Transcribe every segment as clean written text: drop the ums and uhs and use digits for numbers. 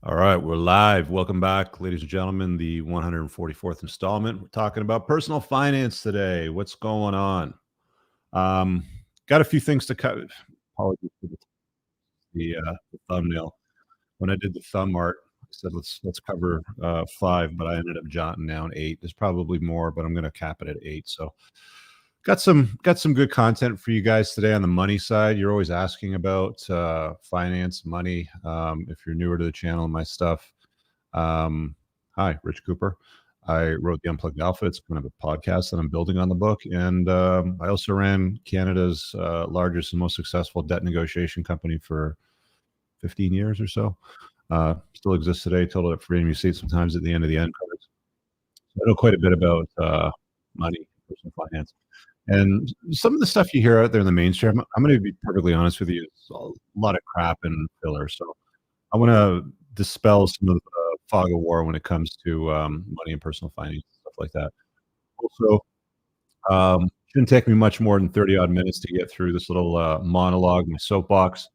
All right, we're live. Welcome back, ladies and gentlemen. The 144th installment. We're talking about personal finance today. What's going on? Got a few things to cut. Apologies for the thumbnail. When I did the thumb art, I said let's cover 5, but I ended up jotting down 8. There's probably more, but I'm going to cap it at 8. So got some good content for you guys today on the money side. You're always asking about finance, money. If you're newer to the channel and my stuff, hi, Rich Cooper. I wrote the Unplugged Alpha. It's kind of a podcast that I'm building on the book, and I also ran Canada's largest and most successful debt negotiation company for 15 years or so. Still exists today. Total at freedom. You see it sometimes at the end of the end cards. So I know quite a bit about money, personal finance. And some of the stuff you hear out there in the mainstream, I'm going to be perfectly honest with you, it's a lot of crap and filler. So I want to dispel some of the fog of war when it comes to money and personal finance, stuff like that. Also, shouldn't take me much more than 30 odd minutes to get through this little monologue, my soapbox.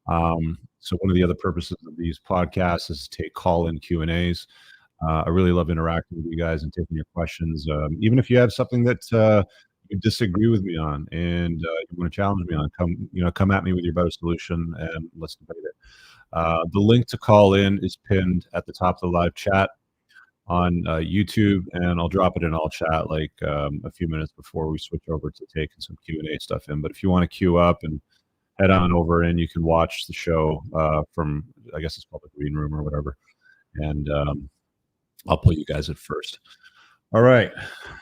So one of the other purposes of these podcasts is to take call-in Q&As. I really love interacting with you guys and taking your questions. Even if you have something that you disagree with me on and you want to challenge me on, come at me with your better solution and let's debate it. The link to call in is pinned at the top of the live chat on YouTube, and I'll drop it in all chat like a few minutes before we switch over to taking some Q&A stuff in. But if you want to queue up and head on over and you can watch the show from, I guess it's called the green room or whatever, and I'll put you guys at first. All right,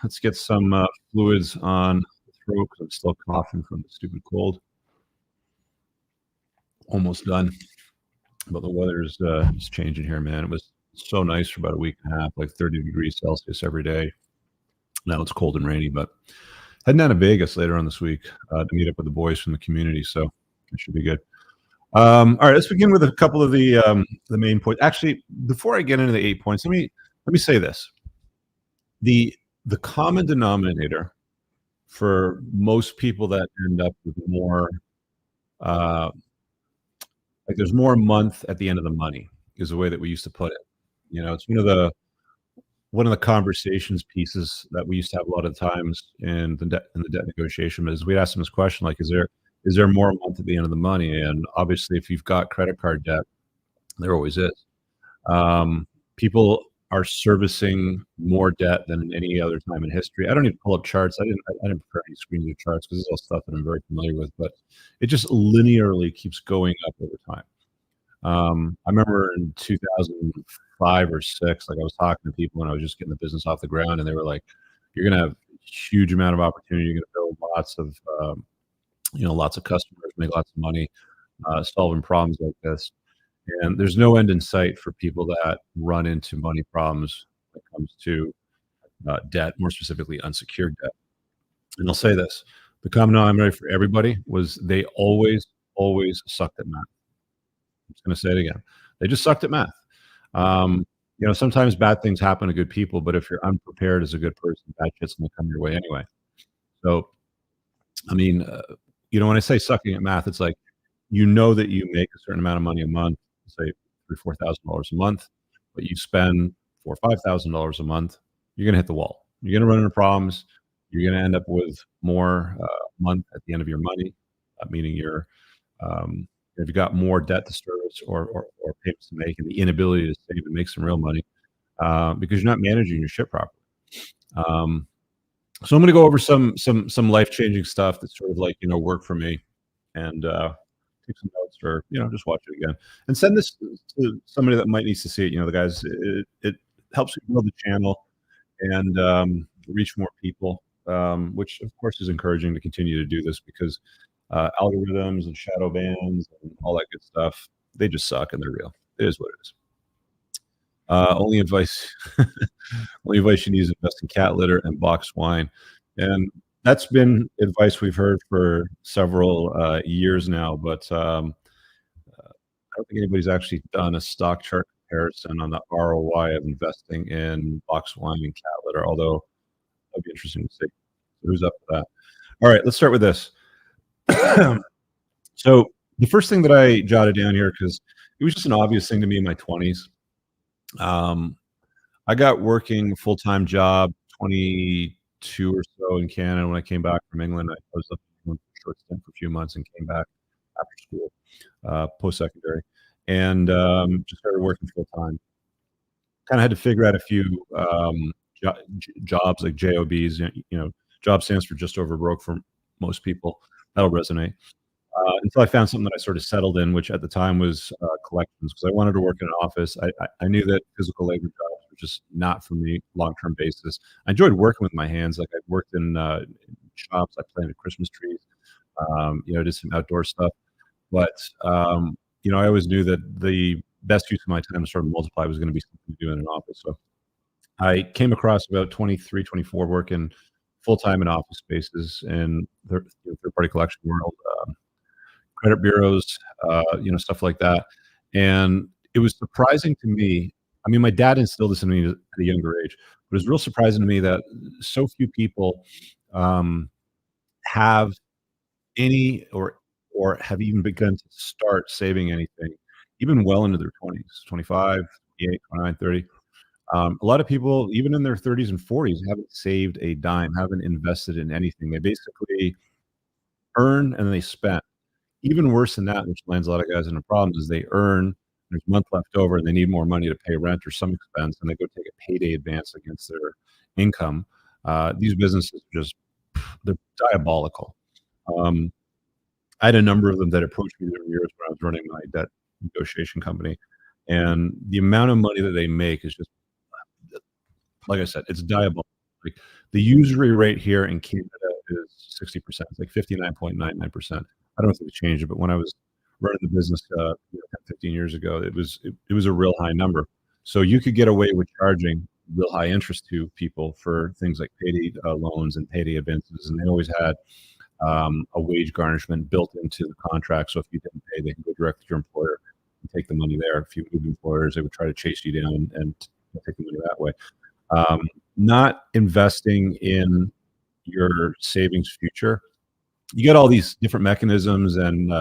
let's get some fluids on the throat because I'm still coughing from the stupid cold. Almost done, but the weather's changing here, man. It was so nice for about a week and a half, like 30 degrees Celsius every day. Now it's cold and rainy, but heading down to Vegas later on this week to meet up with the boys from the community, so it should be good. All right, let's begin with a couple of the main points. Actually, before I get into the 8 points, let me say this. The common denominator for most people that end up with more, like there's more a month at the end of the money is the way that we used to put it. It's one of the conversations pieces that we used to have a lot of times in the debt negotiation is we'd ask them this question, like, is there more a month at the end of the money? And obviously, if you've got credit card debt, there always is. People are servicing more debt than any other time in history. I don't need to pull up charts. I didn't prepare any screens or charts because this is all stuff that I'm very familiar with, but it just linearly keeps going up over time. I remember in 2005 or 6, like I was talking to people when I was just getting the business off the ground, and they were like, "You're going to have a huge amount of opportunity. You're going to build lots of customers, make lots of money, solving problems like this." And there's no end in sight for people that run into money problems when it comes to debt, more specifically unsecured debt. And I'll say this: the common denominator for everybody was they always sucked at math. I'm just going to say it again. They just sucked at math. Sometimes bad things happen to good people, but if you're unprepared as a good person, bad shit's going to come your way anyway. So, when I say sucking at math, it's like, that you make a certain amount of money a month, say $3,000-$4,000 a month, but you spend $4,000 or $5,000 a month, you're going to hit the wall. You're going to run into problems. You're going to end up with more month at the end of your money, meaning if you've got more debt to service or payments to make, and the inability to save and make some real money because you're not managing your shit properly. So I'm going to go over some life-changing stuff that sort of worked for me, and take some notes or just watch it again and send this to somebody that might need to see it. The guys, it helps you build the channel and reach more people, which of course is encouraging to continue to do this because algorithms and shadow bans and all that good stuff, they just suck and they're real. It is what it is. Only advice you need is invest in cat litter and boxed wine. And that's been advice we've heard for several years now, but I don't think anybody's actually done a stock chart comparison on the ROI of investing in boxed wine and cat litter, although that'd be interesting to see. So who's up for that? All right, let's start with this. So the first thing that I jotted down here, because it was just an obvious thing to me in my 20s, Um, I got working a full-time job 22 or so in Canada. When I came back from England, I was up for a short stint for a few months and came back after school, post-secondary, and, just started working full-time. Kinda had to figure out a few, jobs, like jobs, job stands for just over broke for most people. That'll resonate. Until I found something that I sort of settled in, which at the time was, collections, because I wanted to work in an office. I knew that physical labor jobs were just not for me long-term basis. I enjoyed working with my hands, like, I worked in shops, I planted Christmas trees, did some outdoor stuff, but, I always knew that the best use of my time to sort of multiply was gonna be something to do in an office. So I came across about 23, 24 working full-time in office spaces in the third-party collection world, credit bureaus, stuff like that. And it was surprising to me. I mean, my dad instilled this in me at a younger age, but it was real surprising to me that so few people um, have any or have even begun to start saving anything, even well into their 20s, 25, 28, 29, 30. A lot of people, even in their 30s and 40s, haven't saved a dime, haven't invested in anything. They basically earn and then they spend. Even worse than that, which lands a lot of guys into problems, is they earn, there's a month left over, and they need more money to pay rent or some expense, and they go take a payday advance against their income. These businesses are just they're diabolical. Um, I had a number of them that approached me over years when I was running my debt negotiation company, and the amount of money that they make is just, like I said, it's diabolical. Like, the usury rate here in Canada is 60%. It's like 59.99%. I don't know if they've changed it, but when I was running the business, 10, 15 years ago, it was a real high number. So you could get away with charging real high interest to people for things like payday loans and payday advances, and they always had a wage garnishment built into the contract. So if you didn't pay, they can go direct to your employer and take the money there. If you moved employers, they would try to chase you down and take the money that way. Not investing in your savings future. You get all these different mechanisms and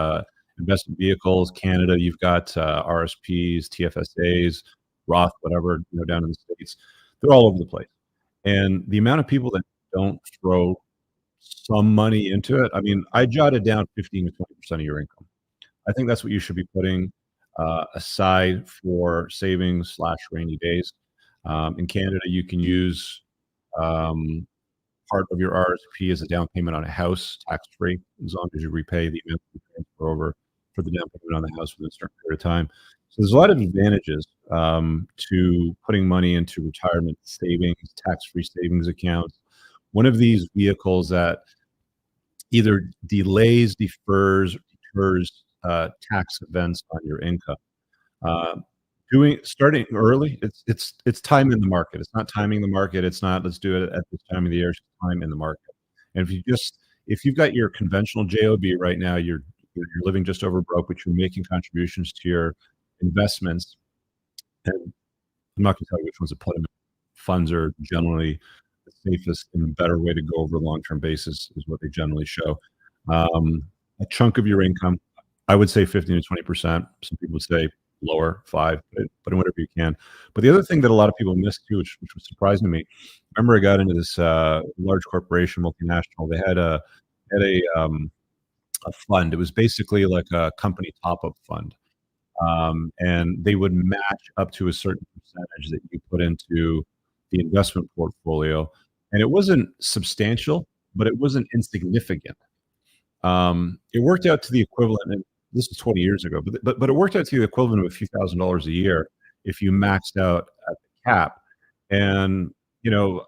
investment vehicles. Canada, you've got RSPs, TFSAs, Roth, whatever, down in the States. They're all over the place. And the amount of people that don't throw some money into it, I mean, I jotted down 15 to 20% of your income. I think that's what you should be putting aside for savings slash rainy days. In Canada, you can use um, part of your RSP as a down payment on a house, tax-free, as long as you repay the amount you transfer over for the down payment on the house within a certain period of time. So there's a lot of advantages to putting money into retirement savings, tax-free savings accounts. One of these vehicles that either delays, defers, deters tax events on your income. Uh, Doing starting early, it's time in the market. It's not timing the market. It's not, "Let's do it at this time of the year." It's time in the market. And if you've got your conventional job right now, you're living just over broke, but you're making contributions to your investments, and I'm not gonna tell you which ones to put them in. Funds are generally the safest and better way to go over a long-term basis is what they generally show. A chunk of your income, I would say 15 to 20%. Some people would say lower, 5, but in whatever you can. But the other thing that a lot of people miss too, which was surprising to me, remember I got into this large corporation, multinational. They had a fund. It was basically like a company top-up fund, and they would match up to a certain percentage that you put into the investment portfolio, and it wasn't substantial, but it wasn't insignificant. It worked out to the equivalent, and this was 20 years ago, but it worked out to the equivalent of a few $1,000s a year if you maxed out at the cap. And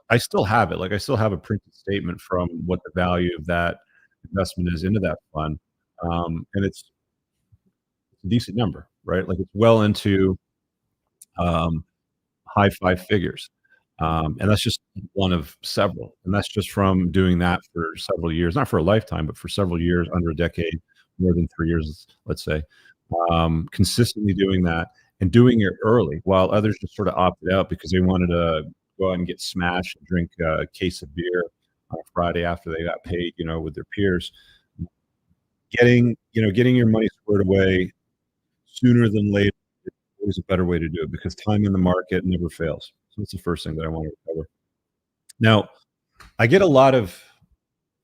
I still have it. Like, I still have a printed statement from what the value of that investment is into that fund, and it's a decent number, right? Like, it's well into um, high five figures. And that's just one of several. And that's just from doing that for several years, not for a lifetime, but for several years, under a decade, more than 3 years, let's say. Consistently doing that and doing it early while others just sort of opted out because they wanted to go out and get smashed and drink a case of beer on a Friday after they got paid, with their peers. Getting your money squared away sooner than later is always a better way to do it because time in the market never fails. So that's the first thing that I want to cover. Now, I get a lot of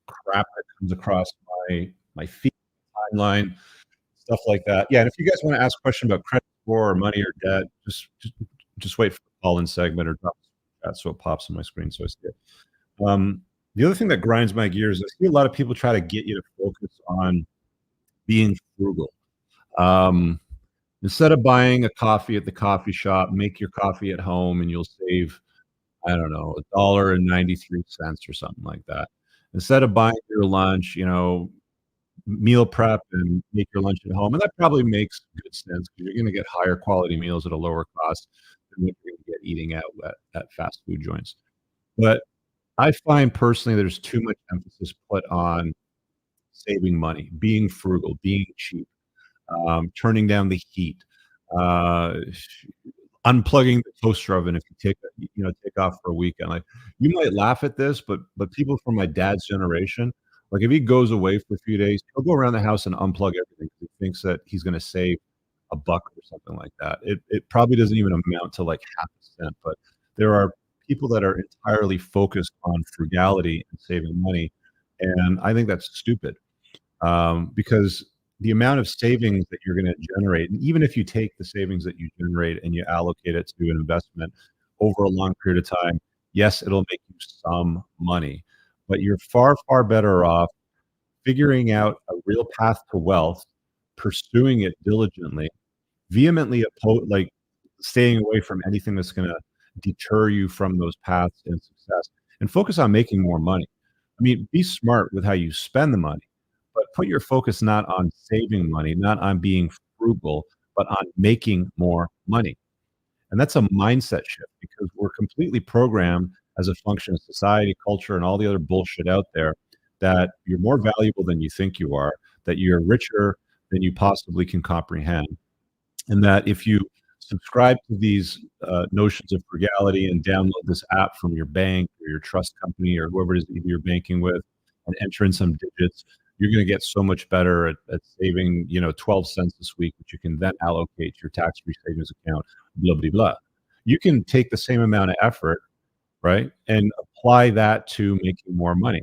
crap that comes across my feed timeline, stuff like that. Yeah, and if you guys wanna ask a question about credit score or money or debt, just wait for the call-in segment or drop chat so it pops on my screen so I see it. The other thing that grinds my gears, I see a lot of people try to get you to focus on being frugal. Um, Instead of buying a coffee at the coffee shop, make your coffee at home and you'll save, I don't know, $1.93 or something like that. Instead of buying your lunch, meal prep and make your lunch at home, and that probably makes good sense because you're gonna get higher quality meals at a lower cost than what you're gonna get eating out at fast food joints. But I find personally there's too much emphasis put on saving money, being frugal, being cheap, turning down the heat, uh, unplugging the toaster oven if you take off for a weekend. Like, you might laugh at this, but people from my dad's generation, like, if he goes away for a few days, he'll go around the house and unplug everything 'cause he thinks that he's gonna save a buck or something like that. It probably doesn't even amount to, like, half a cent, but there are people that are entirely focused on frugality and saving money, and I think that's stupid, because the amount of savings that you're gonna generate, and even if you take the savings that you generate and you allocate it to an investment over a long period of time, yes, it'll make you some money, but you're far, far better off figuring out a real path to wealth, pursuing it diligently, vehemently like staying away from anything that's gonna deter you from those paths and success, and focus on making more money. I mean, be smart with how you spend the money, but put your focus not on saving money, not on being frugal, but on making more money. And that's a mindset shift because we're completely programmed as a function of society, culture, and all the other bullshit out there that you're more valuable than you think you are, that you're richer than you possibly can comprehend, and that if you subscribe to these notions of frugality and download this app from your bank or your trust company or whoever it is that you're banking with and enter in some digits, you're going to get so much better at saving 12 cents this week, which you can then allocate to your tax-free savings account, blah blah blah. You can take the same amount of effort, right, and apply that to making more money.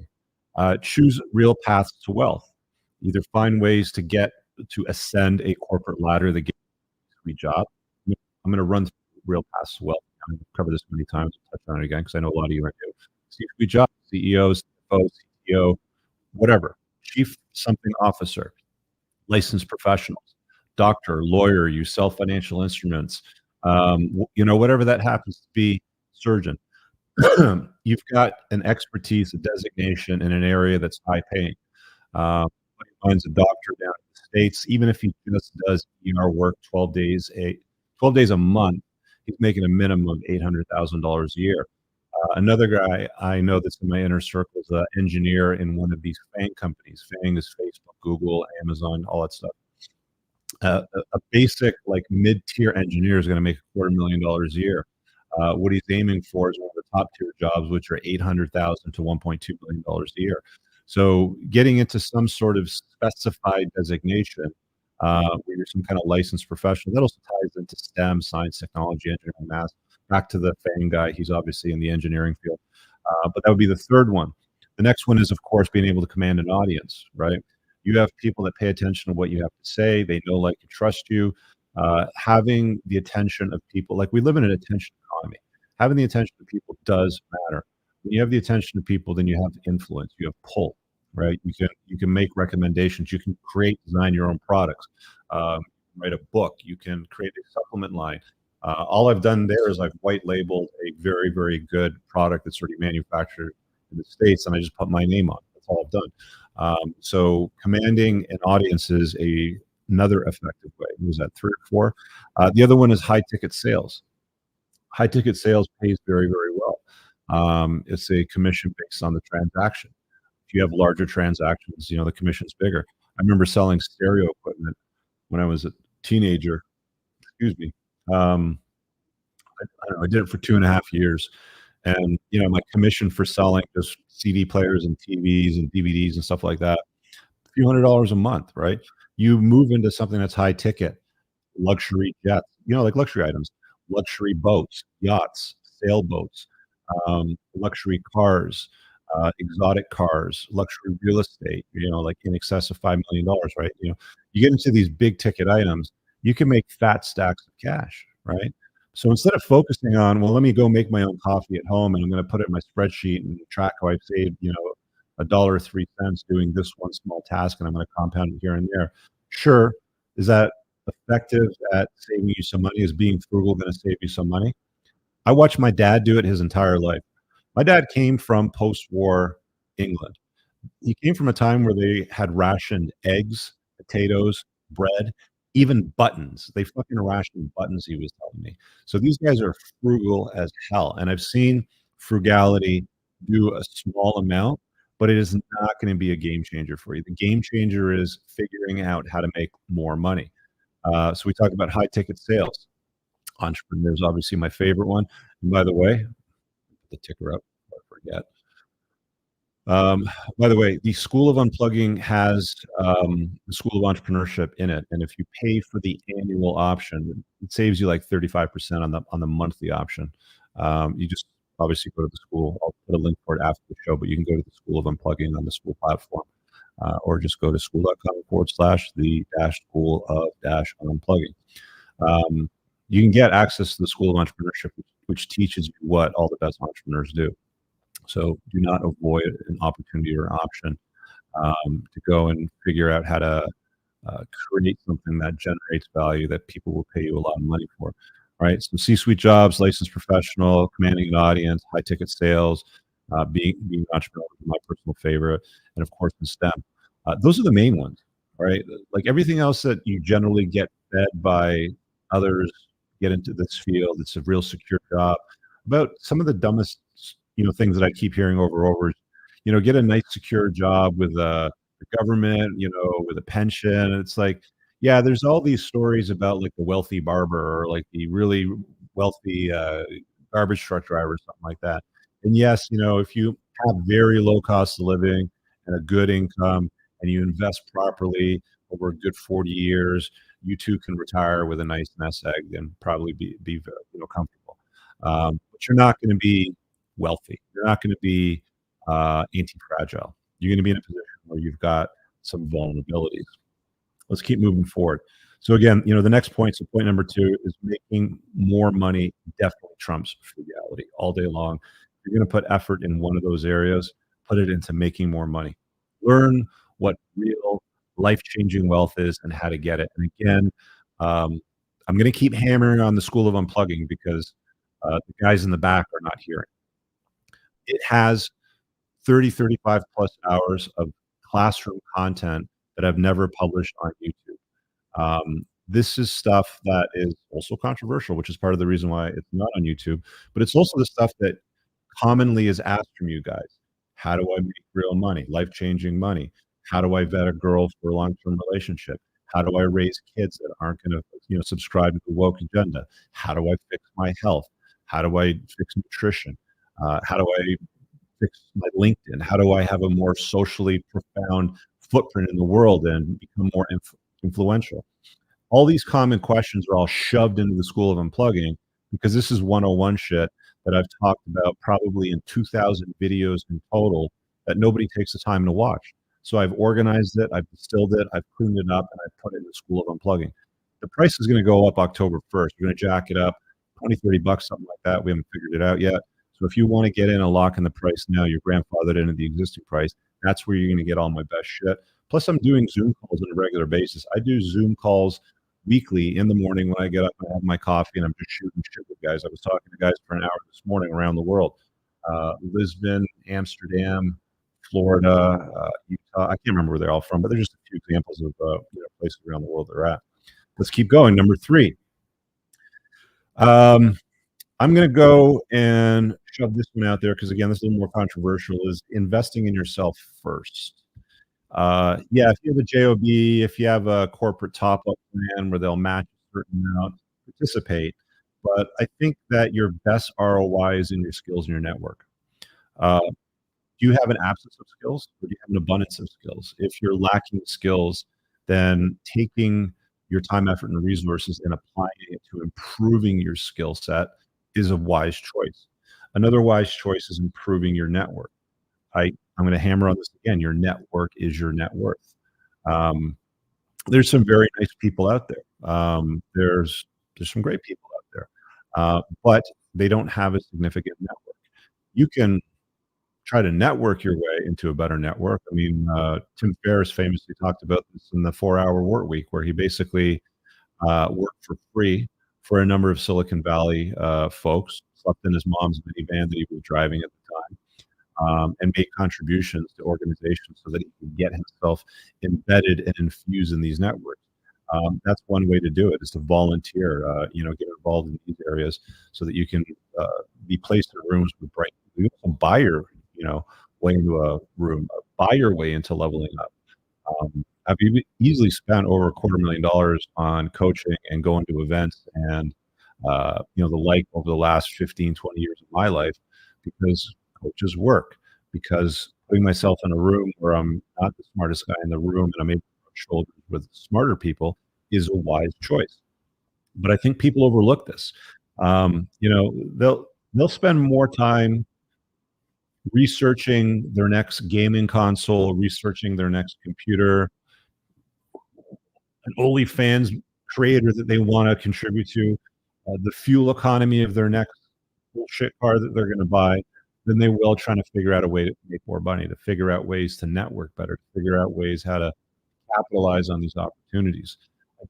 Choose real paths to wealth. Either find ways to ascend a corporate ladder that gets you a job. I'm going to run through real paths to wealth. I'm going to cover this many times and touch on it again because I know a lot of you are new. C-suite job, CEOs, CFO, CTO, whatever, chief something officer, licensed professionals, doctor, lawyer, you sell financial instruments, whatever that happens to be, surgeon. You've got an expertise, a designation in an area that's high paying. Finds a doctor down in the States, even if he just does ER work 12 days a month, he's making a minimum of $800,000 a year. Another guy I know that's in my inner circle is an engineer in one of these FANG companies. FANG is Facebook, Google, Amazon, all that stuff. A basic, like, mid-tier engineer is going to make $250,000 a year. What he's aiming for is one of the top tier jobs, which are $800,000 to $1.2 million a year. So getting into some sort of specified designation, where you're some kind of licensed professional, that also ties into STEM, science, technology, engineering, math. Back to the FANG guy, he's obviously in the engineering field. But that would be the third one. The next one is, of course, being able to command an audience, right? You have people that pay attention to what you have to say. They know, like, and trust you. Having the attention of people, like, we live in an attention economy. Having the attention of people does matter. When you have the attention of people, then you have influence, you have pull, right? You can make recommendations, you can design your own products, write a book, you can create a supplement line. All I've done there is I've white labeled a very, very good product that's already manufactured in the States, and I just put my name on it. That's all I've done. So commanding an audience is another effective way. Was that 3 or 4? The other one is high ticket sales. High ticket sales pays very, very well. It's a commission based on the transaction. If you have larger transactions, the commission's bigger. I remember selling stereo equipment when I was a teenager. Excuse me. I don't know, I did it for 2.5 years, and my commission for selling just CD players and TVs and DVDs and stuff like that, a few $100s a month, right? You move into something that's high ticket, luxury jets, like luxury items, luxury boats, yachts, sailboats, luxury cars, exotic cars, luxury real estate, like in excess of $5 million, right? You get into these big ticket items, you can make fat stacks of cash, right? So instead of focusing on, well, let me go make my own coffee at home and I'm going to put it in my spreadsheet and track how I've saved, $1.03 doing this one small task and I'm going to compound it here and there. Sure. Is that effective at saving you some money? Is being frugal going to save you some money? I watched my dad do it his entire life. My dad came from post-war England. He came from a time where they had rationed eggs, potatoes, bread, even buttons. They fucking rationed buttons, he was telling me. So these guys are frugal as hell. And I've seen frugality do a small amount, but it is not going to be a game changer for you. The game changer is figuring out how to make more money. So we talked about high ticket sales. Entrepreneurs, obviously my favorite one. And by the way, put the ticker up before I forget. By the way, the School of Unplugging has the School of Entrepreneurship in it, and if you pay for the annual option, it saves you like 35% on the monthly option. You just obviously go to the school. I'll put a link for it after the show, but you can go to the School of Unplugging on the school platform, or just go to school.com/the-school of-unplugging. You can get access to the School of Entrepreneurship, which teaches you what all the best entrepreneurs do. So do not avoid an opportunity or option to go and figure out how to create something that generates value that people will pay you a lot of money for. All right. So C-suite jobs, licensed professional, commanding an audience, high ticket sales, being an entrepreneur is my personal favorite, and of course the STEM. Those are the main ones. All right. Like everything else that you generally get fed by others, get into this field. It's a real secure job. About some of the dumbest things that I keep hearing over and over is, get a nice secure job with the government, with a pension. And it's like, yeah, there's all these stories about like the wealthy barber or like the really wealthy garbage truck driver or something like that. And yes, if you have very low cost of living and a good income and you invest properly over a good 40 years, you too can retire with a nice nest egg and probably be comfortable. But you're not going to be wealthy. You're not going to be anti-fragile. You're going to be in a position where you've got some vulnerabilities. Let's keep moving forward. So again, the next point, so point number 2 is making more money definitely trumps frugality all day long. If you're going to put effort in one of those areas, put it into making more money. Learn what real life-changing wealth is and how to get it. And again, I'm going to keep hammering on the School of Unplugging because the guys in the back are not hearing. It has 30, 35 plus hours of classroom content that I've never published on YouTube. This is stuff that is also controversial, which is part of the reason why it's not on YouTube, but it's also the stuff that commonly is asked from you guys. How do I make real money, life-changing money? How do I vet a girl for a long-term relationship? How do I raise kids that aren't going to, subscribe to the woke agenda? How do I fix my health? How do I fix nutrition? How do I fix my LinkedIn? How do I have a more socially profound footprint in the world and become more influential? All these common questions are all shoved into the School of Unplugging because this is 101 shit that I've talked about probably in 2,000 videos in total that nobody takes the time to watch. So I've organized it, I've distilled it, I've cleaned it up, and I've put it in the School of Unplugging. The price is going to go up October 1st. We're going to jack it up 20, 30 bucks, something like that. We haven't figured it out yet. So if you want to get in and lock in the price now, you're grandfathered into the existing price. That's where you're going to get all my best shit. Plus, I'm doing Zoom calls on a regular basis. I do Zoom calls weekly in the morning when I get up and have my coffee and I'm just shooting shit with guys. I was talking to guys for an hour this morning around the world. Lisbon, Amsterdam, Florida, Utah. I can't remember where they're all from, but they're just a few examples of places around the world they're at. Let's keep going. Number 3. I'm going to go and shove this one out there because, again, this is a little more controversial, is investing in yourself first. Yeah, if you have a JOB, if you have a corporate top-up plan where they'll match a certain amount, participate. But I think that your best ROI is in your skills and your network. Do you have an absence of skills or do you have an abundance of skills? If you're lacking skills, then taking your time, effort, and resources and applying it to improving your skill set is a wise choice. Another wise choice is improving your network. I'm gonna hammer on this again, your network is your net worth. Um, there's some very nice people out there. There's some great people out there, but they don't have a significant network. You can try to network your way into a better network. I mean, Tim Ferriss famously talked about this in the 4-Hour Work Week, where he basically worked for free for a number of Silicon Valley folks, slept in his mom's minivan that he was driving at the time, and make contributions to organizations so that he can get himself embedded and infused in these networks. That's one way to do it, is to volunteer, get involved in these areas so that you can be placed in rooms with bright people. You can buy your, way into a room, buy your way into leveling up. I've easily spent over $250,000 on coaching and going to events and, the like over the last 15, 20 years of my life, because coaches work, because putting myself in a room where I'm not the smartest guy in the room and I'm able to rub shoulders with smarter people is a wise choice. But I think people overlook this. They'll spend more time researching their next gaming console, researching their next computer, an OnlyFans creator that they want to contribute to, the fuel economy of their next bullshit car that they're going to buy, than they will trying to figure out a way to make more money, to figure out ways to network better, to figure out ways how to capitalize on these opportunities.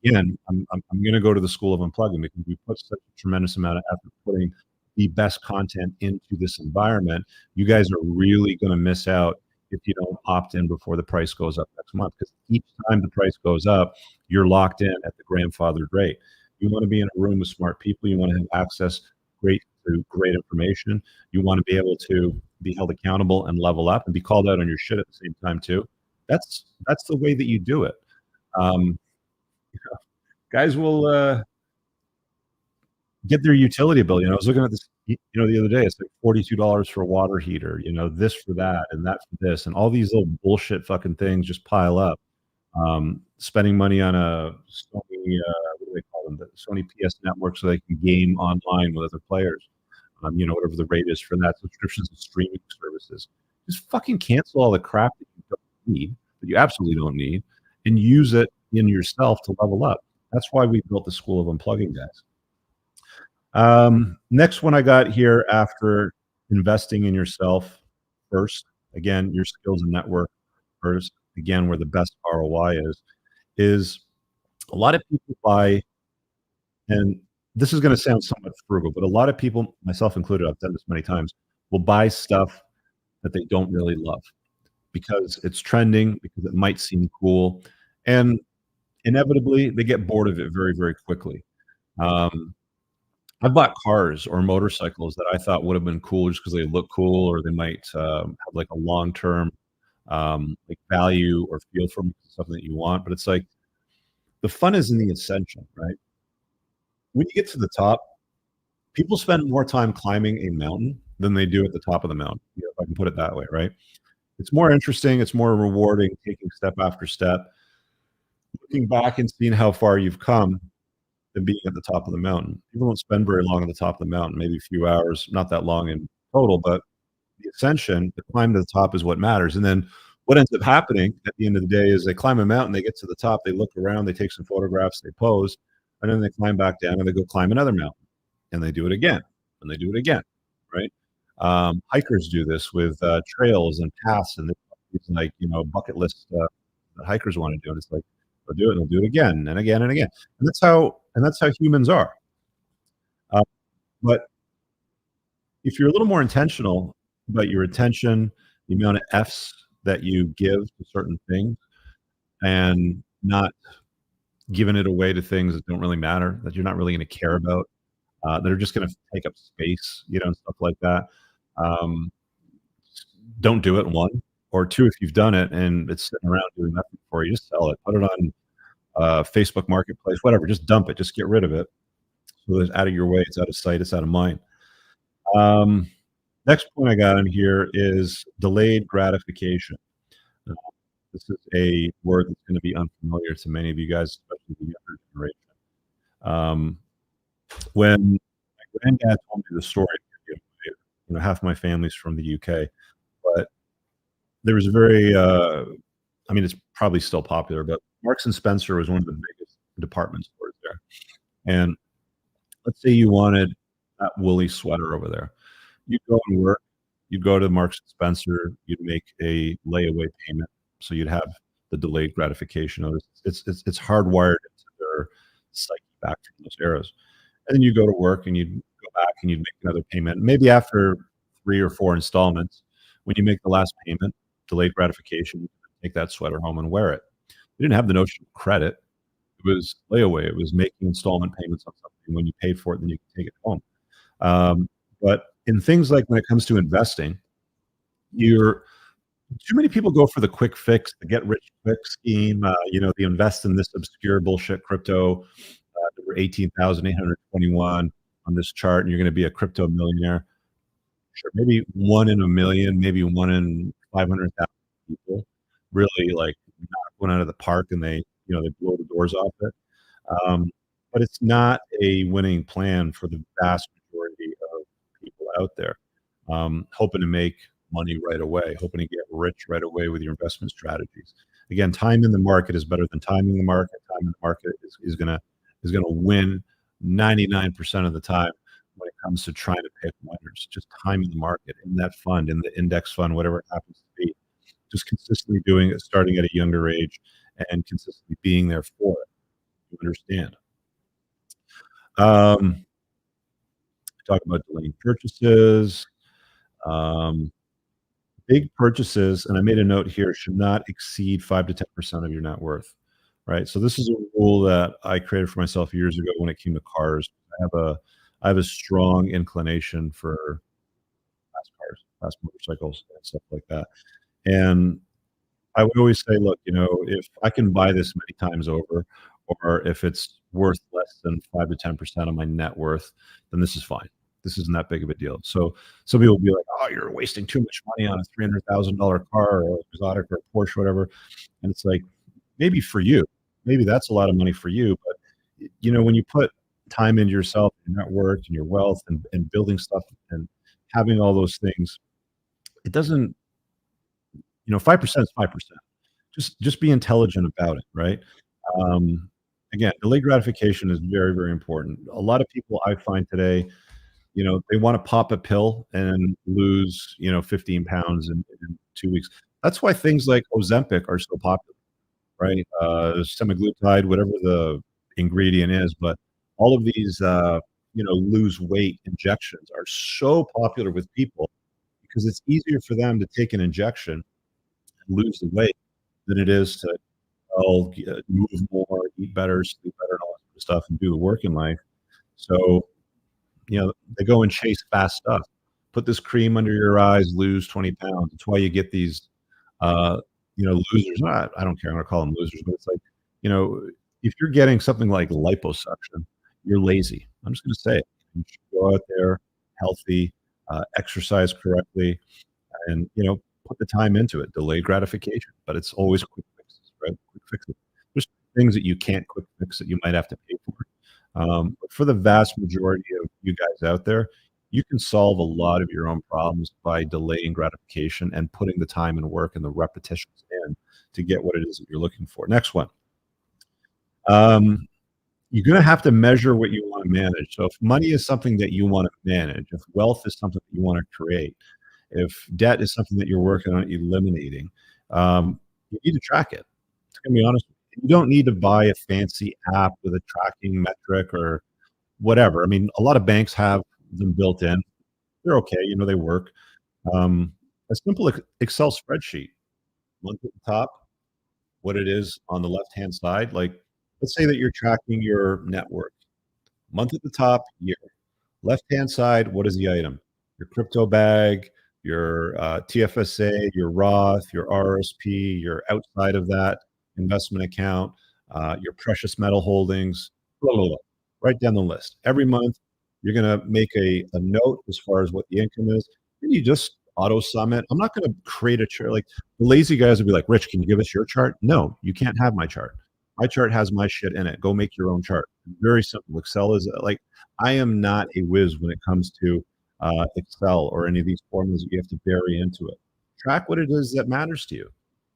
Again, I'm going to go to the school of unplugging because we put such a tremendous amount of effort putting the best content into this environment. You guys are really going to miss out if you don't opt in before the price goes up next month, because each time the price goes up, you're locked in at the grandfathered rate. You want to be in a room with smart people. You want to have access to great information. You want to be able to be held accountable and level up and be called out on your shit at the same time too. That's the way that you do it. Um, guys will get their utility bill. I was looking at this, the other day. It's like $42 for a water heater. This for that and that for this, and all these little bullshit fucking things just pile up. Spending money on a Sony, what do they call them? The Sony PS network, so they can game online with other players. Whatever the rate is for that. Subscriptions to streaming services. Just fucking cancel all the crap that you don't need, that you absolutely don't need, and use it in yourself to level up. That's why we built the School of Unplugging, guys. Next one I got here, after investing in yourself first, again, your skills and network first, again, where the best ROI is a lot of people buy, and this is going to sound somewhat frugal, but a lot of people, myself included, I've done this many times, will buy stuff that they don't really love because it's trending, because it might seem cool, and inevitably they get bored of it very, very quickly. I've bought cars or motorcycles that I thought would have been cool just because they look cool, or they might have like a long-term like value or feel for something that you want. But it's like the fun is in the ascension, right? When you get to the top, people spend more time climbing a mountain than they do at the top of the mountain, if I can put it that way, right? It's more interesting, it's more rewarding, taking step after step, looking back and seeing how far you've come than being at the top of the mountain. People don't spend very long at the top of the mountain, maybe a few hours, not that long in total, but the ascension, the climb to the top is what matters. And then what ends up happening at the end of the day is they climb a mountain, they get to the top, they look around, they take some photographs, they pose, and then they climb back down and they go climb another mountain, and they do it again, and they do it again, right? Hikers do this with trails and paths, and it's like, bucket list that hikers want to do. And it's like, they'll do it and they'll do it again and again and again. And that's how humans are. But if you're a little more intentional about your attention, the amount of F's that you give to certain things, and not giving it away to things that don't really matter, that you're not really going to care about, that are just going to take up space, and stuff like that. Don't do it, one. Or two, if you've done it and it's sitting around doing nothing for you, just sell it. Put it on Facebook Marketplace, whatever. Just dump it. Just get rid of it. So it's out of your way. It's out of sight. It's out of mind. Next point I got in here is delayed gratification. This is a word that's gonna be unfamiliar to many of you guys, especially the younger generation. Um, when my granddad told me the story, half my family's from the UK, but there was a very, I mean, it's probably still popular, but Marks& and Spencer was one of the biggest department stores there, and let's say you wanted that woolly sweater over there. You'd go and work, you'd go to Marks& and Spencer, you'd make a layaway payment, so you'd have the delayed gratification notice. It's hardwired into their psyche back from those eras. And then you go to work and you'd go back and you'd make another payment. Maybe after 3 or 4 installments, when you make the last payment, delayed gratification, you take that sweater home and wear it. You didn't have the notion of credit. It was layaway. It was making installment payments on something. When you paid for it, then you could take it home. But in things like when it comes to investing, you're too many people go for the quick fix, the get rich quick scheme. The invest in this obscure bullshit crypto. Number 18,821 on this chart, and you're going to be a crypto millionaire. Sure, maybe 1 in a million, maybe 1 in 500,000 people really like knock one out of the park, and they blow the doors off it. Um, but it's not a winning plan for the vast majority of people out there. Hoping to make money right away, hoping to get rich right away with your investment strategies. Again, time in the market is better than timing the market. Time in the market is gonna win 99% of the time when it comes to trying to pick winners. Just time in the market, in that fund, in the index fund, whatever it happens to be. Just consistently doing it, starting at a younger age, and consistently being there for it. You understand? Um, talk about delaying purchases. Um, Big purchases, and I made a note here, should not exceed 5 to 10% of your net worth, right? So this is a rule that I created for myself years ago when it came to cars. I have a strong inclination for fast cars, fast motorcycles, and stuff like that. And I would always say, look, if I can buy this many times over, or if it's worth less than 5 to 10% of my net worth, then this is fine. This isn't that big of a deal. So some people will be like, "Oh, you're wasting too much money on a $300,000 car or exotic or Porsche, whatever." And it's like, maybe for you, maybe that's a lot of money for you. But when you put time into yourself, your net worth, and your wealth, and building stuff and having all those things, it doesn't. 5% is 5%. Just be intelligent about it, right? Um, Again, delayed gratification is very, very important. A lot of people I find today, they want to pop a pill and lose, 15 pounds in 2 weeks. That's why things like Ozempic are so popular, right? Semaglutide, whatever the ingredient is, but all of these, lose weight injections are so popular with people because it's easier for them to take an injection and lose the weight than it is to move more, eat better, sleep better, and all that sort of stuff, and do the work in life. So they go and chase fast stuff. Put this cream under your eyes, lose 20 pounds. That's why you get these, losers. I don't care. I'm going to call them losers, but it's like, if you're getting something like liposuction, you're lazy. I'm just going to say it. You should go out there, healthy, exercise correctly, and, put the time into it. Delayed gratification, but it's always quick fixes, right? Quick fixes. There's things that you can't quick fix that you might have to pay for. But for the vast majority of you guys out there, you can solve a lot of your own problems by delaying gratification and putting the time and work and the repetitions in to get what it is that you're looking for. Next one. You're going to have to measure what you want to manage. So if money is something that you want to manage, if wealth is something that you want to create, if debt is something that you're working on eliminating, you need to track it. It's going to be honest. You don't need to buy a fancy app with a tracking metric or whatever. I mean, a lot of banks have them built in. They're okay. They work. A simple Excel spreadsheet, month at the top, what it is on the left-hand side. Like, let's say that you're tracking your net worth. Month at the top, year. Left-hand side, what is the item? Your crypto bag, your TFSA, your Roth, your RSP, your outside of that investment account, your precious metal holdings, blah, blah, blah. Write down the list. Every month, you're going to make a note as far as what the income is. And you just auto sum it. I'm not going to create a chart. Like the lazy guys would be like, Rich, can you give us your chart? No, you can't have my chart. My chart has my shit in it. Go make your own chart. Very simple. Excel is like, I am not a whiz when it comes to Excel or any of these formulas that you have to bury into it. Track what it is that matters to you,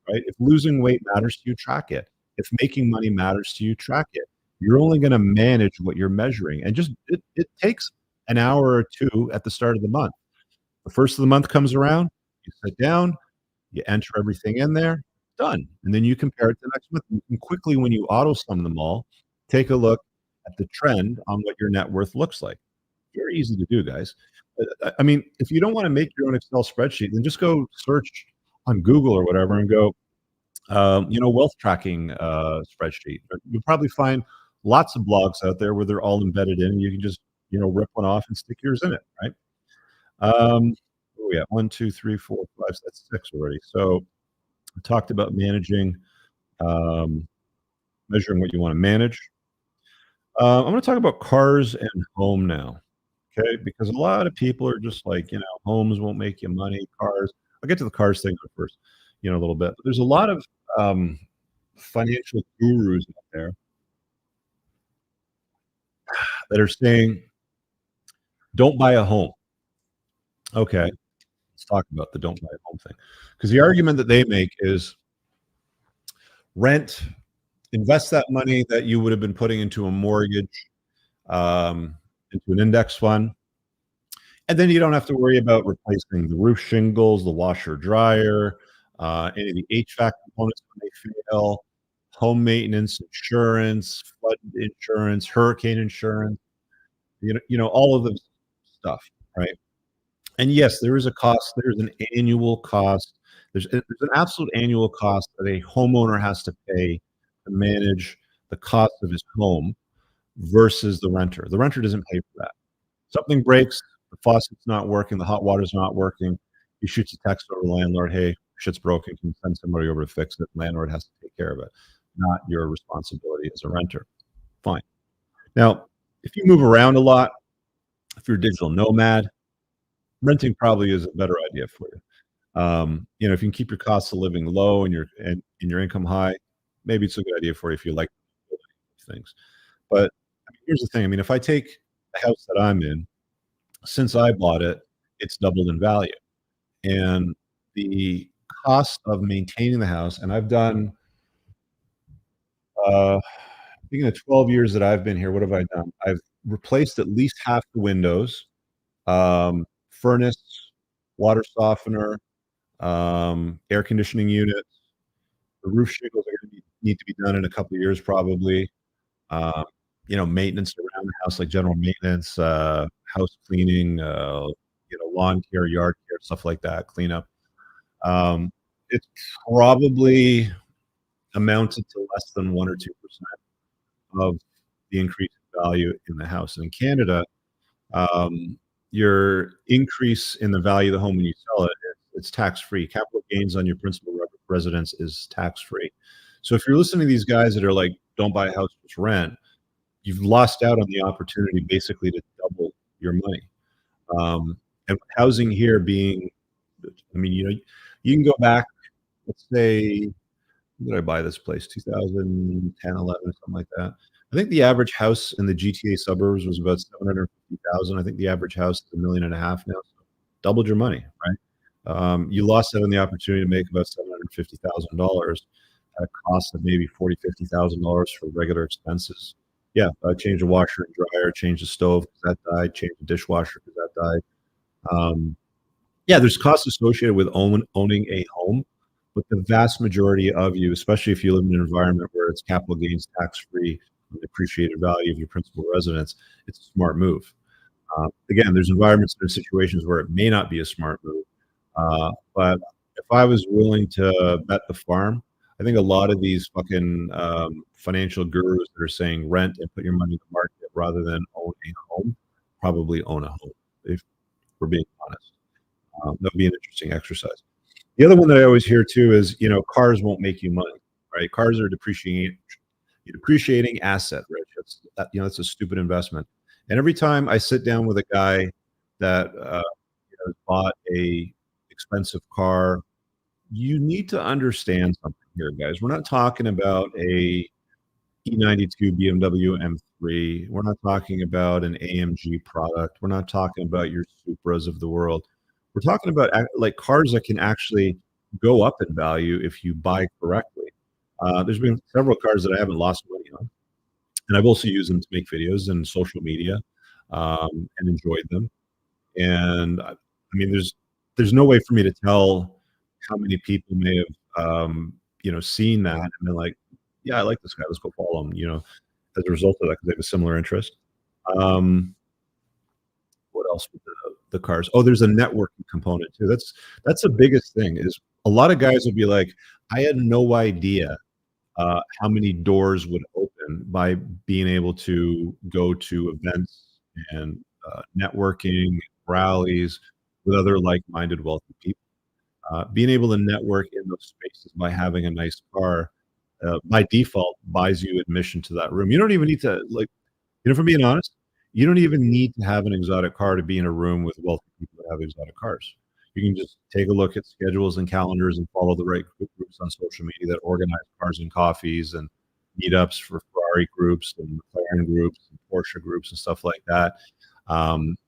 right? If losing weight matters to you, track it. If making money matters to you, track it. You're only going to manage what you're measuring. And just it takes an hour or two at the start of the month. The first of the month comes around, you sit down, you enter everything in there, done. And then you compare it to the next month. You can quickly, when you auto sum them all, take a look at the trend on what your net worth looks like. Very easy to do, guys. I mean, if you don't want to make your own Excel spreadsheet, then just go search on Google or whatever and go, wealth tracking spreadsheet. You'll probably find lots of blogs out there where they're all embedded in, and you can just, rip one off and stick yours in it, right? Yeah, 1, 2, 3, 4, 5. That's 6 already. So we talked about managing, um, measuring what you want to manage. I'm going to talk about cars and home now, okay? Because a lot of people are just like, homes won't make you money, cars. I'll get to the cars thing first, a little bit. But there's a lot of financial gurus out there that are saying, don't buy a home. Okay, let's talk about the don't buy a home thing. Because the argument that they make is rent, invest that money that you would have been putting into a mortgage, into an index fund. And then you don't have to worry about replacing the roof shingles, the washer dryer, any of the HVAC components when they fail, home maintenance, insurance, flood insurance, hurricane insurance, all of this stuff, right? And yes, there is a cost. There's an annual cost. There's an absolute annual cost that a homeowner has to pay to manage the cost of his home versus the renter. The renter doesn't pay for that. Something breaks, the faucet's not working, the hot water's not working. He shoots a text over to the landlord, hey, shit's broken. Can you send somebody over to fix it? The landlord has to take care of it, not your responsibility as a renter. Fine. Now, if you move around a lot, if you're a digital nomad, renting probably is a better idea for you. If you can keep your costs of living low and your income high, maybe it's a good idea for you if you like things. But here's the thing. I mean, if I take the house that I'm in, since I bought it, it's doubled in value. And the cost of maintaining the house, and I've done, I think in the 12 years that I've been here, what have I done? I've replaced at least half the windows, furnace, water softener, air conditioning units. The roof shingles are going to need to be done in a couple of years, probably. Maintenance around the house, like general maintenance, house cleaning, lawn care, yard care, stuff like that, cleanup. It's probably amounted to less than 1 or 2% of the increase in value in the house. And in Canada, your increase in the value of the home when you sell it, it's tax-free. Capital gains on your principal residence is tax-free. So if you're listening to these guys that are like, don't buy a house, just rent, you've lost out on the opportunity basically to double your money. And housing here being, I mean, you can go back, let's say, when did I buy this place? 2010, 11, or something like that. I think the average house in the GTA suburbs was about 750,000. I think the average house is $1.5 million now. So doubled your money, right? You lost out on the opportunity to make about $750,000 at a cost of maybe $40,000-$50,000 for regular expenses. Yeah, change the washer and dryer, change the stove because that died, change the dishwasher because that died. Yeah, there's costs associated with owning a home, but the vast majority of you, especially if you live in an environment where it's capital gains tax-free, the appreciated value of your principal residence, it's a smart move. Again, there's environments and situations where it may not be a smart move, but if I was willing to bet the farm, I think a lot of these fucking financial gurus that are saying rent and put your money in the market rather than own a home, probably own a home, if we're being honest. That would be an interesting exercise. The other one that I always hear too is, cars won't make you money, right? Cars are depreciating asset, Rich. That's a stupid investment. And every time I sit down with a guy that bought a expensive car, you need to understand something here, guys. We're not talking about a E92 BMW M3. We're not talking about an AMG product. We're not talking about your Supras of the world. We're talking about like cars that can actually go up in value if you buy correctly. There's been several cars that I haven't lost money on, and I've also used them to make videos and social media, and enjoyed them. And I mean, there's no way for me to tell how many people may have, seen that and been like, "Yeah, I like this guy. Let's go follow him." As a result of that, because they have a similar interest. Um, what else with the cars? Oh, there's a networking component too. That's the biggest thing. Is a lot of guys would be like, "I had no idea how many doors would open by being able to go to events and networking, rallies with other like-minded, wealthy people. Being able to network in those spaces by having a nice car, by default, buys you admission to that room. You don't even need to like, if I'm being honest, you don't even need to have an exotic car to be in a room with wealthy people that have exotic cars. You can just take a look at schedules and calendars and follow the right groups on social media that organize cars and coffees and meetups for Ferrari groups and McLaren groups and Porsche groups and stuff like that.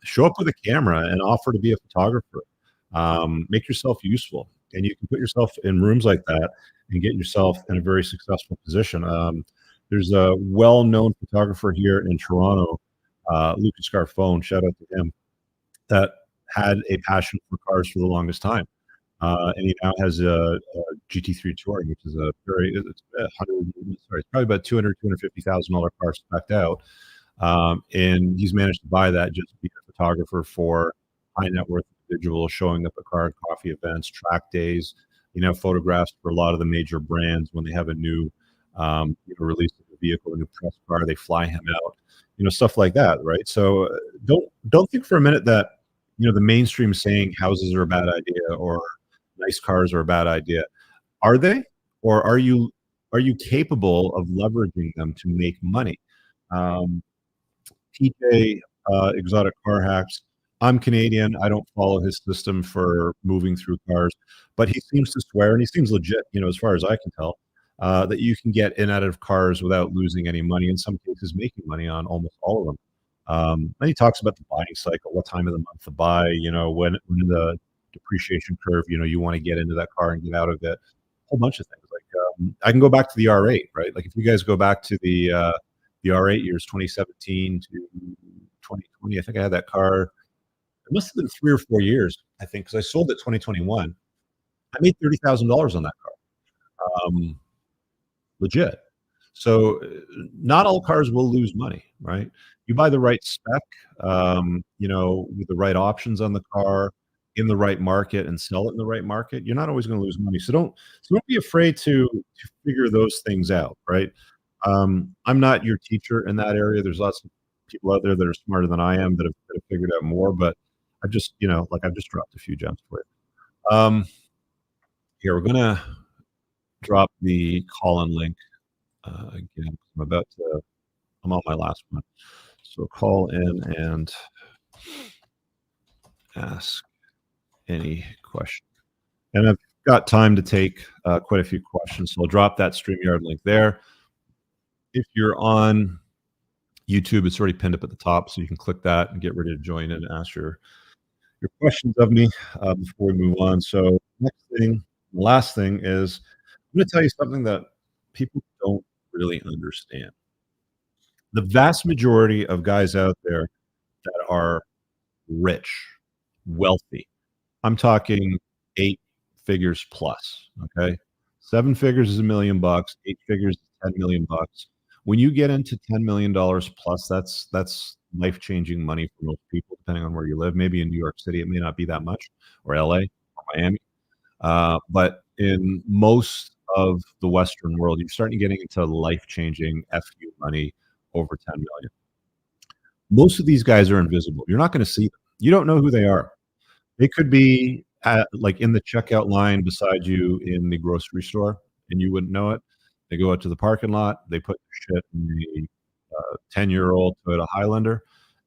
Show up with a camera and offer to be a photographer. Make yourself useful, and you can put yourself in rooms like that and get yourself in a very successful position. There's a well-known photographer here in Toronto, Lucas Garfone, shout out to him, that had a passion for cars for the longest time. And he now has a GT3 Touring, which is it's it's probably about $250,000 car spec'd out. And he's managed to buy that just to be a photographer for high net worth individuals, showing up at car and coffee events, track days, photographs for a lot of the major brands when they have a new, release of a vehicle, a new press car, they fly him out, stuff like that, right? So don't think for a minute that the mainstream saying houses are a bad idea or nice cars are a bad idea. Are they, or are you capable of leveraging them to make money? Um, TJ, Exotic Car Hacks. I'm Canadian. I don't follow his system for moving through cars, but he seems to swear, and he seems legit, as far as I can tell, that you can get in and out of cars without losing any money, in some cases making money on almost all of them. Then he talks about the buying cycle, what time of the month to buy, when the depreciation curve, you want to get into that car and get out of it. A whole bunch of things. Like I can go back to the R8, right? Like if you guys go back to the R8 years, 2017 to 2020, I think I had that car. It must have been 3 or 4 years, I think, because I sold it 2021. I made $30,000 on that car. Legit. So not all cars will lose money, right? You buy the right spec, with the right options on the car in the right market and sell it in the right market, you're not always going to lose money. So don't be afraid to figure those things out, right? I'm not your teacher in that area. There's lots of people out there that are smarter than I am that have figured out more, but I've just dropped a few gems for you. Here, we're gonna drop the call-in link again. I'm on my last one. So call in and ask any question. And I've got time to take quite a few questions, so I'll drop that StreamYard link there. If you're on YouTube, it's already pinned up at the top, so you can click that and get ready to join in and ask your questions of me before we move on. So last thing is, I'm going to tell you something that people don't really understand. The vast majority of guys out there that are rich, wealthy, I'm talking 8 figures plus, okay? 7 figures is $1 million, 8 figures is $10 million. When you get into $10 million plus, that's life-changing money for most people, depending on where you live. Maybe in New York City, it may not be that much, or LA, or Miami. But in most of the Western world, you're starting getting into life-changing FU money over 10 million. Most of these guys are invisible. You're not going to see them. You don't know who they are. They could be like in the checkout line beside you in the grocery store, and you wouldn't know it. They go out to the parking lot. They put their shit in the 10-year-old Toyota Highlander,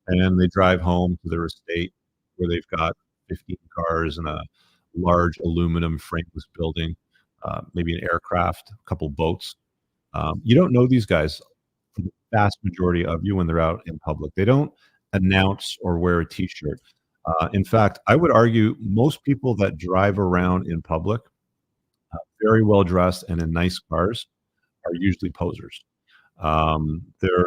and then they drive home to their estate where they've got 15 cars and a large aluminum frameless building, maybe an aircraft, a couple boats. You don't know these guys, for the vast majority of you, when they're out in public. They don't announce or wear a T-shirt. In fact, I would argue most people that drive around in public, very well dressed and in nice cars, are usually posers. They're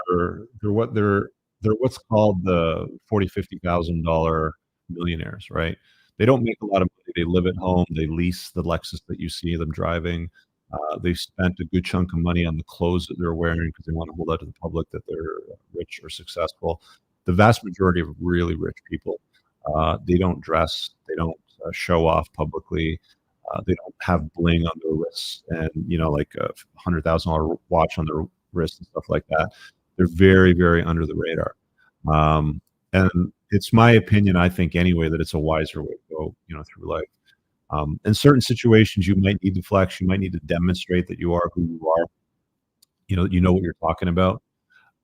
what's called the 40, $50,000 millionaires, right? They don't make a lot of money. They live at home. They lease the Lexus that you see them driving. They've spent a good chunk of money on the clothes that they're wearing because they want to hold out to the public that they're rich or successful. The vast majority of really rich people, they don't dress. They don't show off publicly. They don't have bling on their wrists and, like a $100,000 watch on their wrist and stuff like that. They're very, very under the radar. And it's my opinion, I think anyway, that it's a wiser way to go, through life. In certain situations, you might need to flex. You might need to demonstrate that you are who you are. You know what you're talking about.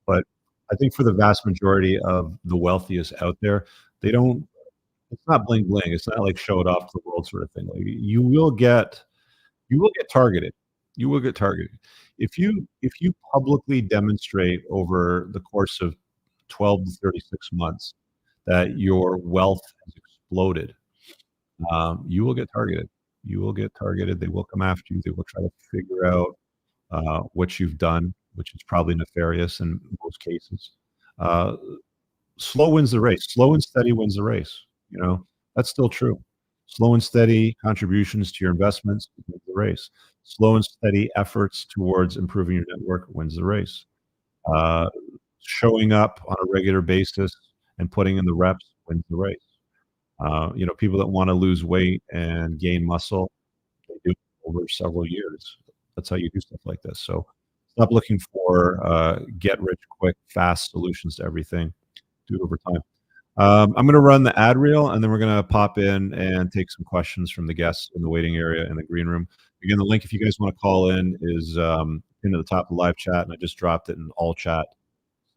But I think for the vast majority of the wealthiest out there, they don't. It's not bling bling. It's not like show it off to the world sort of thing. Like you will get targeted. You will get targeted if you publicly demonstrate over the course of 12 to 36 months that your wealth has exploded. You will get targeted. You will get targeted. They will come after you. They will try to figure out what you've done, which is probably nefarious in most cases. Slow wins the race. Slow and steady wins the race. That's still true. Slow and steady contributions to your investments wins the race. Slow and steady efforts towards improving your network wins the race. Showing up on a regular basis and putting in the reps wins the race. People that want to lose weight and gain muscle, they do it over several years. That's how you do stuff like this. So stop looking for get rich quick, fast solutions to everything. Do it over time. I'm going to run the ad reel, and then we're going to pop in and take some questions from the guests in the waiting area in the green room. Again, the link, if you guys want to call in, is into the top of the live chat, and I just dropped it in all chat.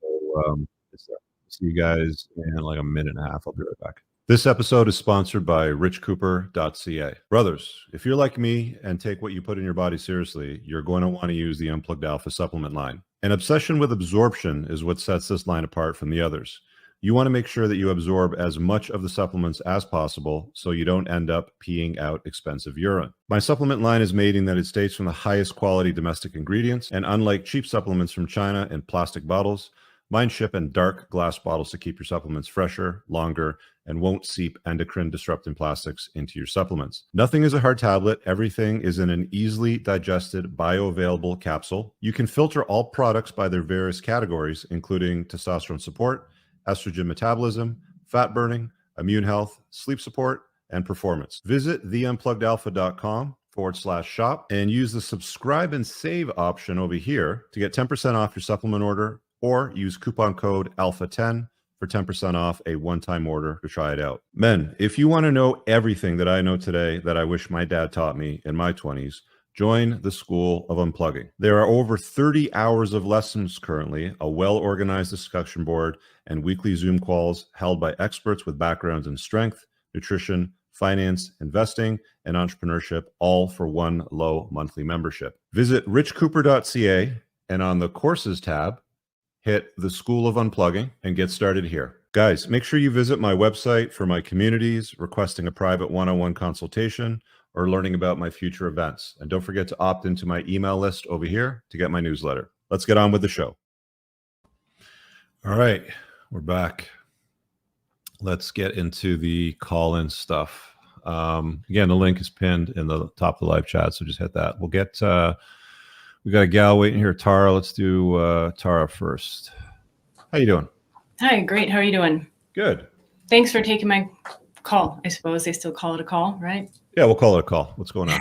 So it's there. See you guys in like a minute and a half. I'll be right back. This episode is sponsored by richcooper.ca. Brothers, if you're like me and take what you put in your body seriously, you're going to want to use the Unplugged Alpha supplement line. An obsession with absorption is what sets this line apart from the others. You want to make sure that you absorb as much of the supplements as possible so you don't end up peeing out expensive urine. My supplement line is made in the United States from the highest quality domestic ingredients, and unlike cheap supplements from China in plastic bottles, mine ship in dark glass bottles to keep your supplements fresher, longer, and won't seep endocrine disrupting plastics into your supplements. Nothing is a hard tablet. Everything is in an easily digested, bioavailable capsule. You can filter all products by their various categories, including testosterone support, estrogen metabolism, fat burning, immune health, sleep support, and performance. Visit theunpluggedalpha.com/shop and use the subscribe and save option over here to get 10% off your supplement order, or use coupon code ALPHA10 for 10% off a one-time order to try it out. Men, if you want to know everything that I know today that I wish my dad taught me in my 20s, join the School of Unplugging. There are over 30 hours of lessons currently, a well-organized discussion board, and weekly Zoom calls held by experts with backgrounds in strength, nutrition, finance, investing, and entrepreneurship, all for one low monthly membership. Visit richcooper.ca and on the courses tab, hit the School of Unplugging and get started here. Guys, make sure you visit my website for my communities, requesting a private one-on-one consultation, or learning about my future events. And don't forget to opt into my email list over here to get my newsletter. Let's get on with the show. All right, we're back. Let's get into the call-in stuff. Again, the link is pinned in the top of the live chat, so just hit that. We'll get, we got a gal waiting here, Tara. Let's do Tara first. How you doing? Hi, great. How are you doing? Good. Thanks for taking my call. I suppose they still call it a call, right? Yeah, we'll call it a call. What's going on?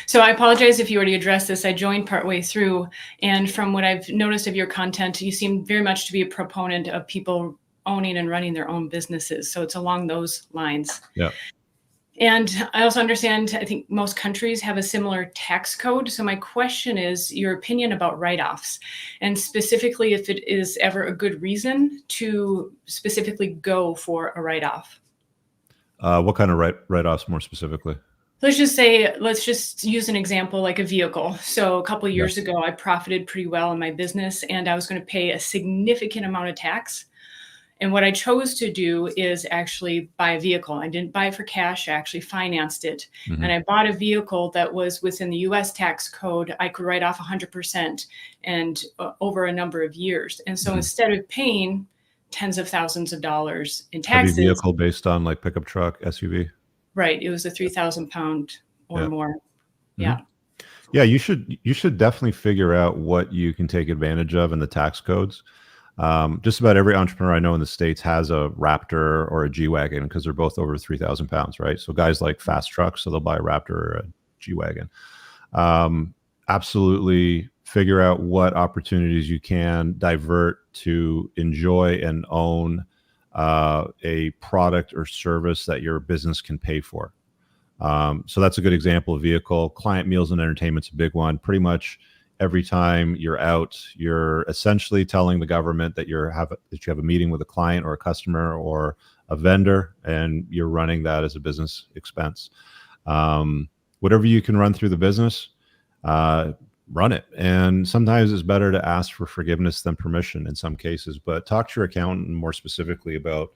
So I apologize if you already addressed this. I joined partway through, and from what I've noticed of your content, you seem very much to be a proponent of people owning and running their own businesses. So it's along those lines. Yeah. And I also understand, I think most countries have a similar tax code. So my question is your opinion about write-offs, and specifically if it is ever a good reason to specifically go for a write-off. What kind of write-offs more specifically? Let's just use an example like a vehicle. So a couple of Yeah. years ago, I profited pretty well in my business and I was going to pay a significant amount of tax. And what I chose to do is actually buy a vehicle. I didn't buy it for cash, I actually financed it. Mhm. And I bought a vehicle that was within the US tax code. I could write off 100% and over a number of years. And so Mhm. instead of paying tens of thousands of dollars in Heavy taxes, vehicle based on like pickup truck, SUV? right, it was a 3,000 pound or Yeah. more. Mhm. Yeah. Yeah, you should definitely figure out what you can take advantage of in the tax codes. Just about every entrepreneur I know in the States has a Raptor or a G-Wagon because they're both over 3,000 pounds, right? So guys like fast trucks, so they'll buy a Raptor or a G-Wagon. Um, Absolutely figure out what opportunities you can divert to enjoy and own a product or service that your business can pay for. So that's a good example of vehicle. Client meals and entertainment's a big one. Pretty much every time you're out, you're essentially telling the government that that you have a meeting with a client or a customer or a vendor, and you're running that as a business expense. Whatever you can run through the business, uh, run it. And sometimes it's better to ask for forgiveness than permission in some cases. But talk to your accountant more specifically about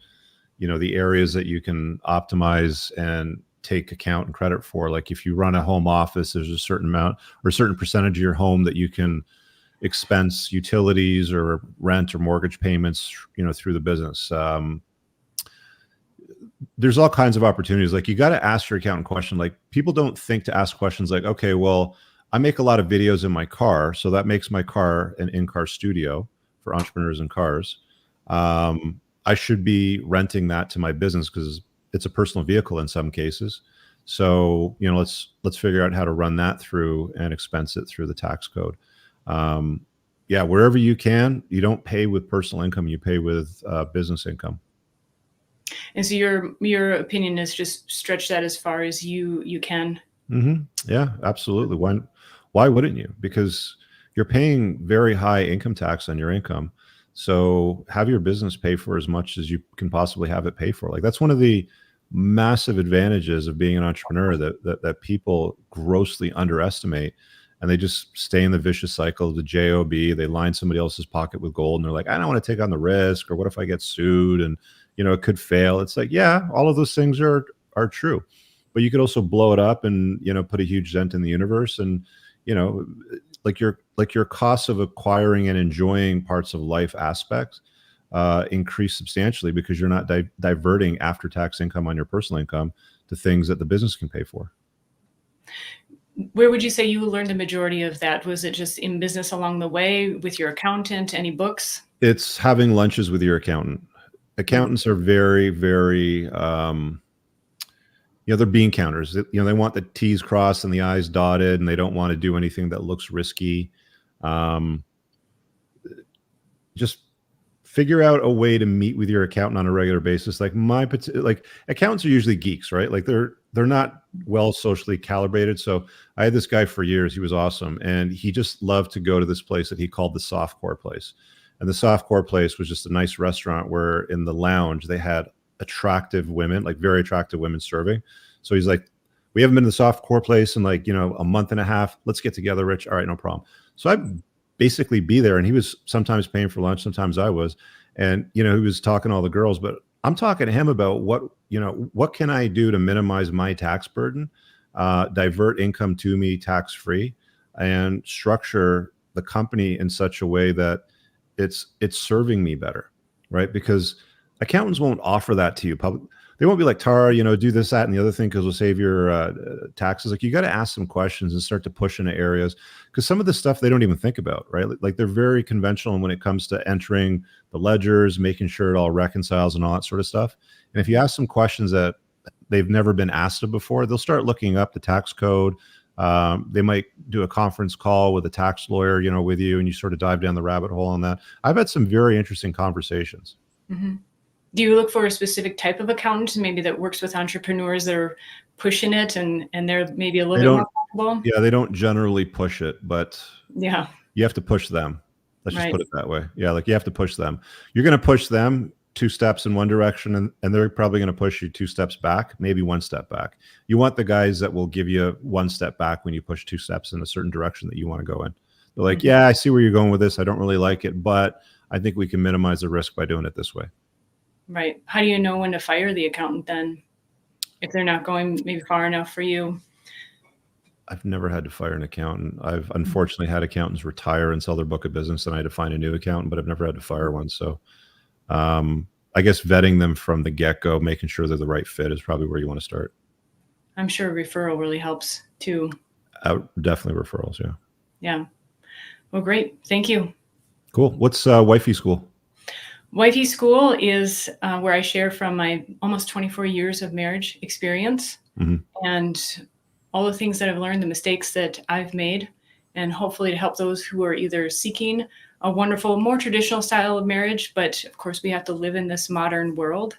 the areas that you can optimize and take account and credit for. Like if you run a home office, there's a certain amount or a certain percentage of your home that you can expense utilities or rent or mortgage payments through the business. There's all kinds of opportunities. Like you got to ask your accountant question. Like people don't think to ask questions like, okay, well, I make a lot of videos in my car, so that makes my car an in-car studio for entrepreneurs in cars. I should be renting that to my business because it's a personal vehicle in some cases. So let's figure out how to run that through and expense it through the tax code. Yeah, wherever you can, you don't pay with personal income, you pay with business income. And so your opinion is just stretch that as far as you can. Yeah, absolutely. Why wouldn't you? Because you're paying very high income tax on your income. So have your business pay for as much as you can possibly have it pay for. Like that's one of the massive advantages of being an entrepreneur that people grossly underestimate. And they just stay in the vicious cycle of the job. They line somebody else's pocket with gold, and they're like, I don't want to take on the risk, or what if I get sued and it could fail. It's like, yeah, all of those things are true, but you could also blow it up and put a huge dent in the universe. And you know like your costs of acquiring and enjoying parts of life aspects increase substantially because you're not diverting after tax income on your personal income to things that the business can pay for. Where would you say you learned the majority of that? Was it just in business along the way with your accountant? Any books? It's having lunches with your accountant. Accountants are very, very they're bean counters. They want the T's crossed and the I's dotted, and they don't want to do anything that looks risky. Just figure out a way to meet with your accountant on a regular basis. Like accountants are usually geeks, right? Like they're not well socially calibrated. So I had this guy for years. He was awesome, and he just loved to go to this place that he called the softcore place. And the softcore place was just a nice restaurant where in the lounge they had attractive women, like very attractive women serving. So he's like, we haven't been to the softcore place in like, a month and a half. Let's get together, Rich. All right, no problem. So I'd basically be there, and he was sometimes paying for lunch, sometimes I was. And, he was talking to all the girls, but I'm talking to him about what can I do to minimize my tax burden, divert income to me tax-free, and structure the company in such a way that it's serving me better, right? Because accountants won't offer that to you public. They won't be like, Tara, do this, that, and the other thing because we'll save your taxes. Like you got to ask some questions and start to push into areas because some of the stuff they don't even think about, right? Like they're very conventional when it comes to entering the ledgers, making sure it all reconciles and all that sort of stuff. And if you ask some questions that they've never been asked of before, they'll start looking up the tax code. They might do a conference call with a tax lawyer, with you, and you sort of dive down the rabbit hole on that. I've had some very interesting conversations. Mm-hmm. Do you look for a specific type of accountant, maybe that works with entrepreneurs that are pushing it and they're maybe a little bit more comfortable? Yeah, they don't generally push it, but yeah, you have to push them. Let's just right. put it that way. Yeah, like you have to push them. You're going to push them two steps in one direction, and they're probably going to push you two steps back, maybe one step back. You want the guys that will give you one step back when you push two steps in a certain direction that you want to go in. They're like, yeah, I see where you're going with this. I don't really like it, but I think we can minimize the risk by doing it this way. Right. How do you know when to fire the accountant then, if they're not going maybe far enough for you? I've never had to fire an accountant. I've unfortunately had accountants retire and sell their book of business, and I had to find a new accountant, but I've never had to fire one. So I guess vetting them from the get-go, making sure they're the right fit, is probably where you want to start. I'm sure referral really helps too. Definitely referrals, yeah. Yeah. Well, great. Thank you. Cool. What's Wifey School? Wifey School is where I share from my almost 24 years of marriage experience and all the things that I've learned, the mistakes that I've made, and hopefully to help those who are either seeking a wonderful, more traditional style of marriage, but of course we have to live in this modern world,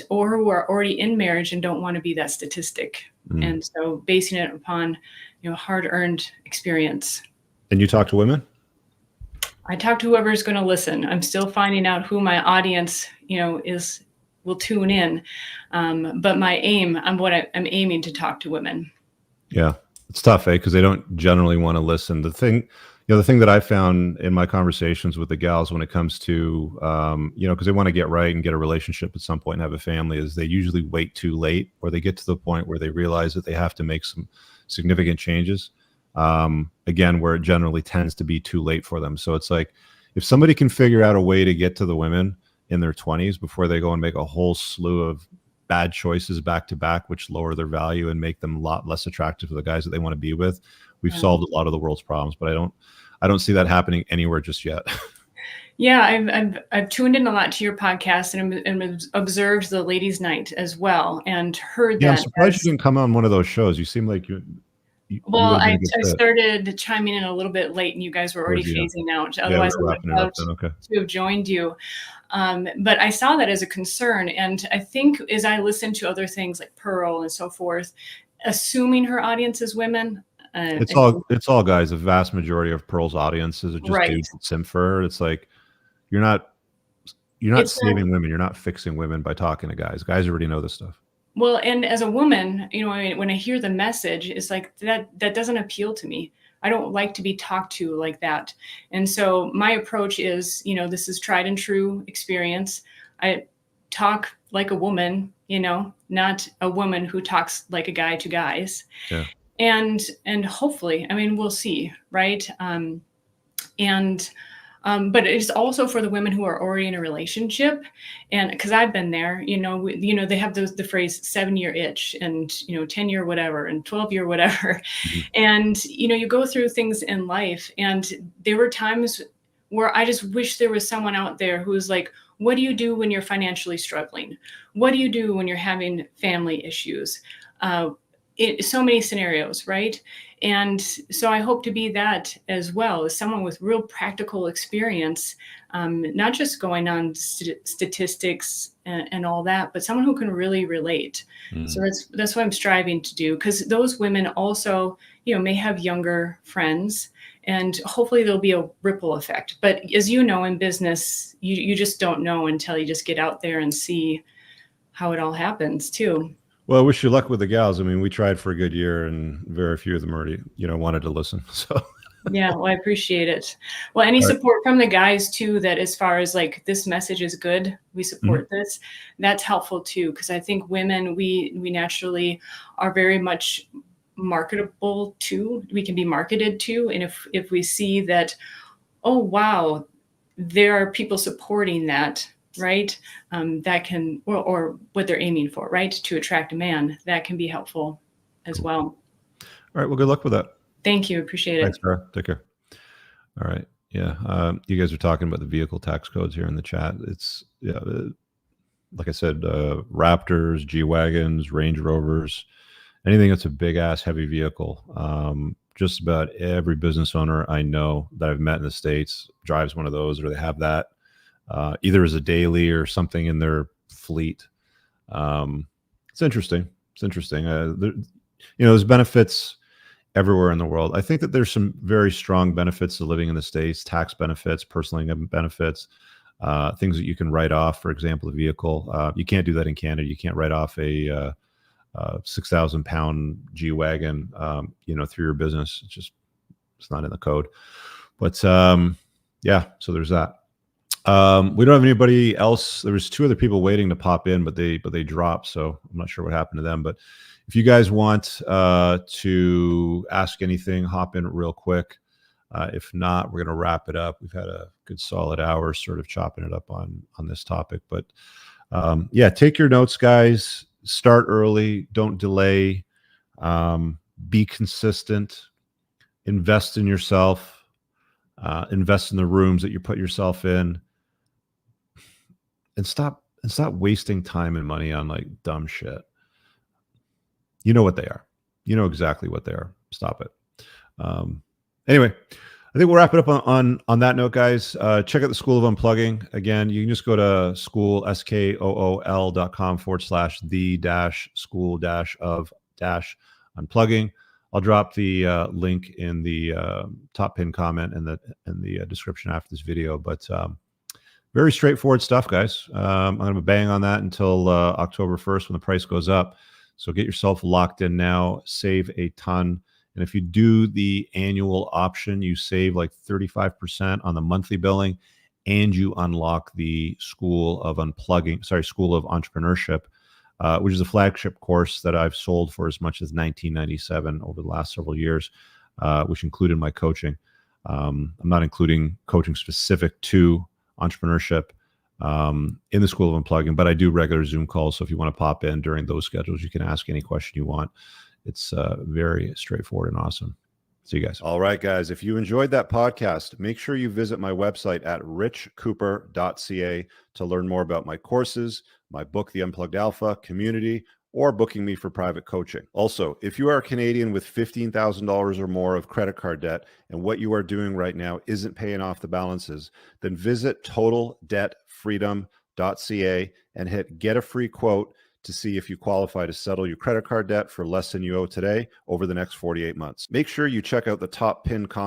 or who are already in marriage and don't want to be that statistic. And so basing it upon, hard-earned experience. And you talk to women? I talk to whoever's going to listen. I'm still finding out who my audience, will tune in. But my aim, I'm aiming to talk to women. Yeah. It's tough, because they don't generally want to listen. The thing that I found in my conversations with the gals when it comes to, because they want to get right and get a relationship at some point and have a family, is they usually wait too late, or they get to the point where they realize that they have to make some significant changes. Again, where it generally tends to be too late for them. So it's like, if somebody can figure out a way to get to the women in their 20s before they go and make a whole slew of bad choices back to back, which lower their value and make them a lot less attractive to the guys that they want to be with, we've solved a lot of the world's problems. But I don't see that happening anywhere just yet. Yeah, I've tuned in a lot to your podcast and observed the ladies' night as well, and heard that. Yeah, I'm surprised you didn't come on one of those shows. You seem like you. Well, I started chiming in a little bit late, and you guys were already phasing out. Otherwise, I would love to have joined you. But I saw that as a concern, and I think as I listened to other things like Pearl and so forth, assuming her audience is women. It's all guys. The vast majority of Pearl's audiences are just dudes that simp for her. It's like you're not saving women. You're not fixing women by talking to guys. Guys already know this stuff. Well, and as a woman, when I hear the message, it's like that doesn't appeal to me. I don't like to be talked to like that. And so my approach is, this is tried and true experience. I talk like a woman, not a woman who talks like a guy to guys. Yeah. And hopefully, we'll see, right? But it's also for the women who are already in a relationship, and because I've been there, they have the phrase 7-year itch, and 10-year whatever, and 12-year whatever, and you go through things in life, and there were times where I just wish there was someone out there who was like, what do you do when you're financially struggling? What do you do when you're having family issues? So many scenarios, right? And so I hope to be that as well, as someone with real practical experience, not just going on statistics and all that, but someone who can really relate. So that's what I'm striving to do, because those women also, may have younger friends, and hopefully there'll be a ripple effect. But as you know, in business, you just don't know until you just get out there and see how it all happens too. Well, I wish you luck with the gals. We tried for a good year, and very few of them already, wanted to listen. So yeah, well, I appreciate it. Well, any support from the guys too, that as far as like, this message is good, we support this, that's helpful too. Because I think women, we naturally are very much marketable too. We can be marketed to. And if we see that, oh, wow, there are people supporting that, right? That can, or what they're aiming for, right? To attract a man, that can be helpful as well. All right. Well, good luck with that. Thank you. Appreciate it. Thanks, Sarah. Take care. All right. Yeah. You guys are talking about the vehicle tax codes here in the chat. It's, like I said, Raptors, G-Wagons, Range Rovers, anything that's a big ass heavy vehicle. Just about every business owner I know that I've met in the States drives one of those, or they have that. Either as a daily or something in their fleet. It's interesting. There's benefits everywhere in the world. I think that there's some very strong benefits to living in the States, tax benefits, personal income benefits. things that you can write off, for example, a vehicle. You can't do that in Canada. You can't write off a 6,000 pound G-Wagon, through your business. It's not in the code. But yeah, so there's that. We don't have anybody else. There was 2 other people waiting to pop in, but they dropped. So I'm not sure what happened to them. But if you guys want to ask anything, hop in real quick. If not, we're going to wrap it up. We've had a good solid hour sort of chopping it up on this topic. But yeah, take your notes, guys. Start early. Don't delay. Be consistent. Invest in yourself. Invest in the rooms that you put yourself in. And stop wasting time and money on like dumb shit. You know what they are. You know exactly what they are. Stop it. Anyway, I think we'll wrap it up on that note, guys. Check out the School of Unplugging. Again, you can just go to school/school-of-unplugging. I'll drop the link in the top pin comment and the description after this video. But very straightforward stuff, guys. I'm going to bang on that until October 1st when the price goes up. So get yourself locked in now. Save a ton. And if you do the annual option, you save like 35% on the monthly billing, and you unlock the School of Entrepreneurship, which is a flagship course that I've sold for as much as $19.97 over the last several years, which included my coaching. I'm not including coaching specific to entrepreneurship in the School of Unplugging, but I do regular Zoom calls. So if you want to pop in during those schedules, you can ask any question you want. It's very straightforward and awesome. See you guys. All right, guys. If you enjoyed that podcast, make sure you visit my website at richcooper.ca to learn more about my courses, my book, The Unplugged Alpha, community, or booking me for private coaching. Also, if you are a Canadian with $15,000 or more of credit card debt and what you are doing right now isn't paying off the balances, then visit totaldebtfreedom.ca and hit get a free quote to see if you qualify to settle your credit card debt for less than you owe today over the next 48 months. Make sure you check out the top pin comment